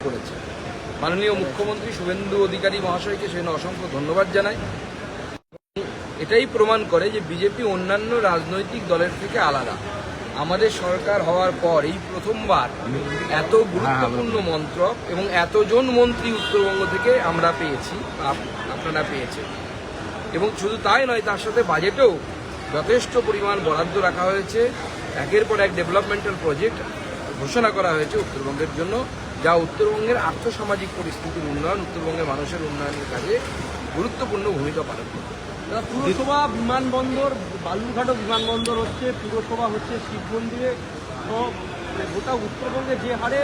করেছে। মাননীয় মুখ্যমন্ত্রী শুভেন্দু অধিকারী মহাশয়কে সেজন্য অসংখ্য ধন্যবাদ জানাই। এটাই প্রমাণ করে যে বিজেপি অন্যান্য রাজনৈতিক দলের থেকে আলাদা। আমাদের সরকার হওয়ার পর এই প্রথমবার এত গুরুত্বপূর্ণ মন্ত্রক এবং এতজন মন্ত্রী উত্তরবঙ্গ থেকে আমরা পেয়েছি, আপনারা পেয়েছেন। এবং শুধু তাই নয়, তার সাথে বাজেটেও যথেষ্ট পরিমাণ বরাদ্দ রাখা হয়েছে। একের পর এক ডেভেলপমেন্টাল প্রজেক্ট ঘোষণা করা হয়েছে উত্তরবঙ্গের জন্য, যা উত্তরবঙ্গের আর্থসামাজিক পরিস্থিতির উন্নয়ন, উত্তরবঙ্গের মানুষের উন্নয়নের কাজে গুরুত্বপূর্ণ ভূমিকা পালন করবে। পুরসভা, বিমানবন্দর, বালুরঘাটও বিমানবন্দর হচ্ছে, পুরসভা হচ্ছে, শিব মন্দিরে, তো গোটা উত্তরবঙ্গে যে হারে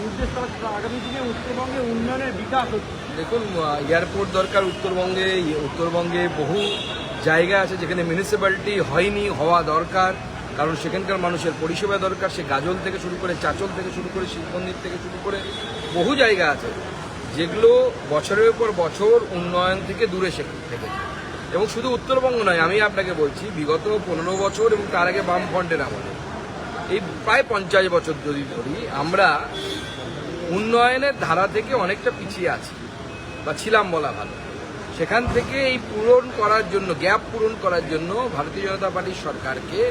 নির্দেশ করা আগামী দিনে উত্তরবঙ্গে উন্নয়নের বিকাশ হচ্ছে। দেখুন, এয়ারপোর্ট দরকার উত্তরবঙ্গে। উত্তরবঙ্গে বহু জায়গা আছে যেখানে মিউনিসিপ্যালিটি হয়নি, হওয়া দরকার, কারণ সেখানকার মানুষের পরিষেবা দরকার। সে গাজল থেকে শুরু করে, চাচল থেকে শুরু করে, শিব মন্দির থেকে শুরু করে বহু জায়গা আছে যেগুলো বছরের পর বছর উন্নয়ন থেকে দূরে থেকেছে। এবং শুধু উত্তরবঙ্গ নয়, আমি আপনাকে বলছি বিগত 15 বছর এবং তার আগে বামফ্রন্টের আমলে, এই প্রায় 50 বছর যদি ধরি, আমরা উন্নয়নের ধারা থেকে অনেকটা পিছিয়ে আছি বা ছিলাম বলা ভালো। সেখান থেকে এই পূরণ করার জন্য, গ্যাপ পূরণ করার জন্য ভারতীয় জনতা পার্টির সরকারকে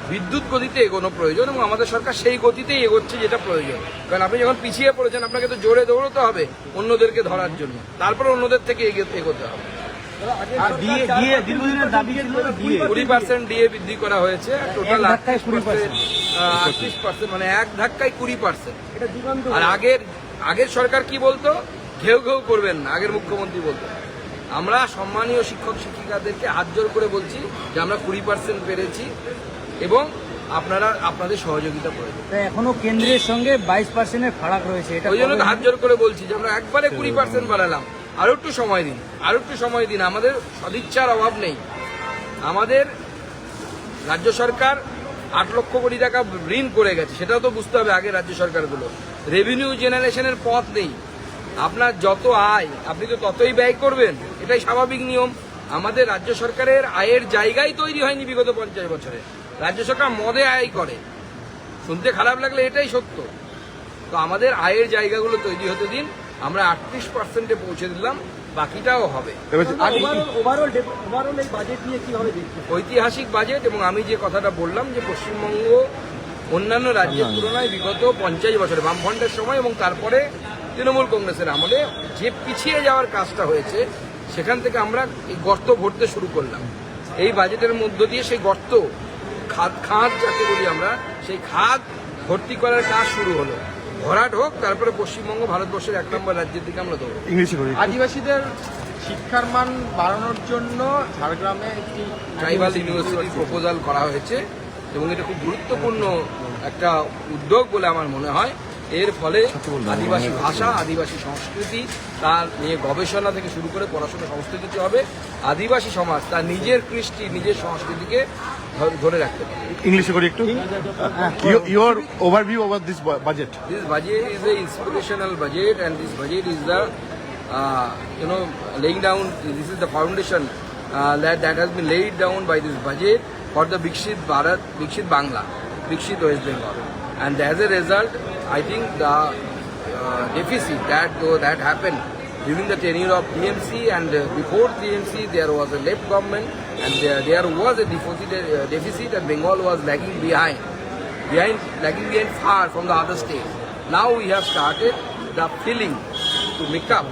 বিদ্যুৎ গতিতে এগোনো প্রয়োজন এবং আমাদের সরকার সেই গতিতেই এগোচ্ছে যেটা প্রয়োজন। কারণ আপনি যখন পিছিয়ে পড়েছেন, আপনাকে তো জোরে দৌড়তে হবে অন্যদেরকে ধরার জন্য, তারপরে অন্যদের থেকে এগোতে হবে। 20% ডিএ বৃদ্ধি করা হয়েছে, টোটাল 38%, মানে এক ধাক্কায় 20%। আর আগের সরকার কি বলতো? ঘেউ ঘেউ করবেন না, আগের মুখ্যমন্ত্রী বলতো। আমরা সম্মানীয় শিক্ষক শিক্ষিকাদেরকে হাত জোর করে বলছি যে আমরা 20% পেরেছি এবং আপনাদের সহযোগিতা প্রয়োজন। এখনো কেন্দ্রের সঙ্গে 22%-এর ফারাক রয়েছে। ওই জন্য হাত জোর করে বলছি যে আমরা একবারে 20% বাড়ালাম, আরো একটু সময় দিন। আমাদের সদিচ্ছার অভাব নেই। আমাদের রাজ্য সরকার 8 লক্ষ কোটি টাকা ঋণ করে গেছে, সেটাও তো বুঝতে হবে আগে রাজ্য সরকারগুলো। রেভিনিউ জেনারেশনের পথ নেই। আপনার যত আয় আপনি তো ততই ব্যয় করবেন, এটাই স্বাভাবিক নিয়ম। আমাদের রাজ্য সরকারের আয়ের জায়গাই তৈরি হয়নি বিগত 50 বছরে। রাজ্য সরকার মদে আয় করে, শুনতে খারাপ লাগলে এটাই সত্য। তো আমাদের আয়ের জায়গাগুলো তৈরি হতে দিন। আমরা 38%-এ পৌঁছে দিলাম, বাকিটাও হবে। ঐতিহাসিক বাজেট। এবং আমি যে কথাটা বললাম যে পশ্চিমবঙ্গ অন্যান্য রাজ্যের তুলনায় বিগত 50 বছরে বামফ্রন্টের সময় এবং তারপরে তৃণমূল কংগ্রেসের আমলে যে পিছিয়ে যাওয়ার কাজটা হয়েছে, সেখান থেকে আমরা এই গর্ত ভরতে শুরু করলাম। এই বাজেটের মধ্য দিয়ে সেই গর্ত, খাদ যাকে বলি আমরা, সেই খাদ ভর্তি করার কাজ শুরু হলো। ভরাট হোক, তারপরে পশ্চিমবঙ্গ ভারতবর্ষের 1 নম্বর রাজ্যের দিকে আমরা দৌড়ব। আদিবাসীদের শিক্ষার মান বাড়ানোর জন্য ঝাড়গ্রামে একটি ট্রাইবাল ইউনিভার্সিটি প্রপোজাল করা হয়েছে এবং এটা খুব গুরুত্বপূর্ণ একটা উদ্যোগ বলে আমার মনে হয়। এর ফলে আদিবাসী ভাষা, আদিবাসী সংস্কৃতি, তার নিয়ে গবেষণা থেকে শুরু করে পড়াশোনা সমস্ত কিছু হবে। আদিবাসী সমাজ তার নিজের কৃষ্টি, নিজের সংস্কৃতিকে ধরে রাখতে পারে। ইংলিশে করি একটু। Your overview over this budget. This budget is a inspirational budget, and this budget is the laying down. This is the foundation that has been laid down by this budget for the Viksit Bharat, Viksit Bangla, Viksit West Bengal. And as a result, I think the deficit that happened during the tenure of TMC, and before TMC there was a left government, and there was a deficit, and Bengal was lagging behind far from the other states. Now we have started the filling to make up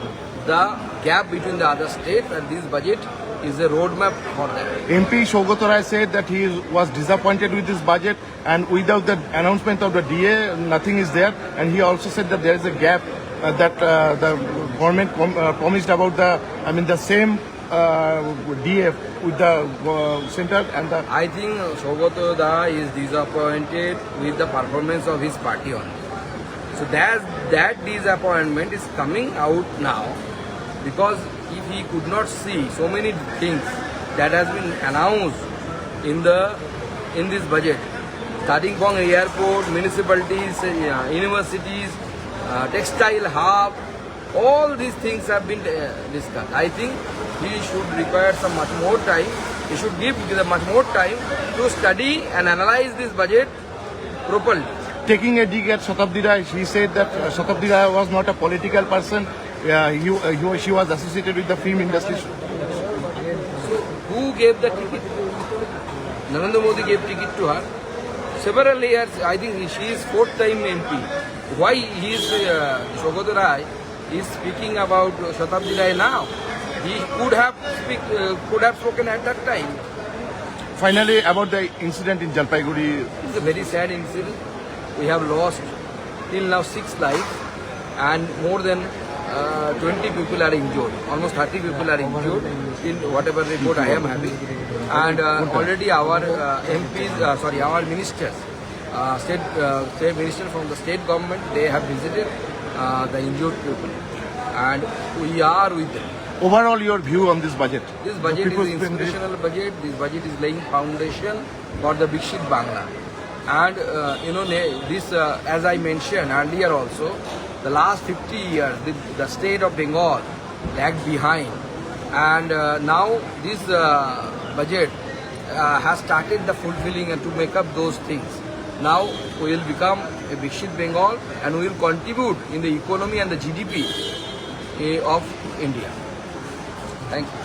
the gap between the other states, and this budget is a roadmap for that. MP Shogat Rai said that he was disappointed with this budget, and without the announcement of the DA, nothing is there. And he also said that there is a gap that the government promised about the same DA with the center and the. I think Shogat Rai is disappointed with the performance of his party only. So that disappointment is coming out now, because if he could not see so many things that has been announced in this budget, starting from airport, municipalities, universities, textile hub, all these things have been discussed. I think he should require much more time. He should give much more time to study and analyze this budget properly. taking a dig at Shatabdi Rai. He said that Shatabdi Rai was not a political person. She was associated with the film industry. Who gave the ticket? Narendra Modi gave ticket to her. Several years, I think she is fourth time MP. Why he is Shogod Rai is speaking about Shatabdi Rai now? He could have spoken at that time. Finally, about the incident in Jalpaiguri. It's a very sad incident. We have lost till now 6 lives and more than 20 people are injured. Almost 30 people are injured in whatever report I am having. And already our MPs, our ministers, state minister from the state government, they have visited the injured people. And we are with them. Overall, your view on this budget? This budget is an inspirational budget. This budget is laying foundation for the Viksit Bangla. And this, as I mentioned earlier also, the last 50 years, the state of Bengal lagged behind. And now this budget has started the fulfilling and to make up those things. Now we will become a Viksit Bengal and we will contribute in the economy and the GDP of India. Thank you.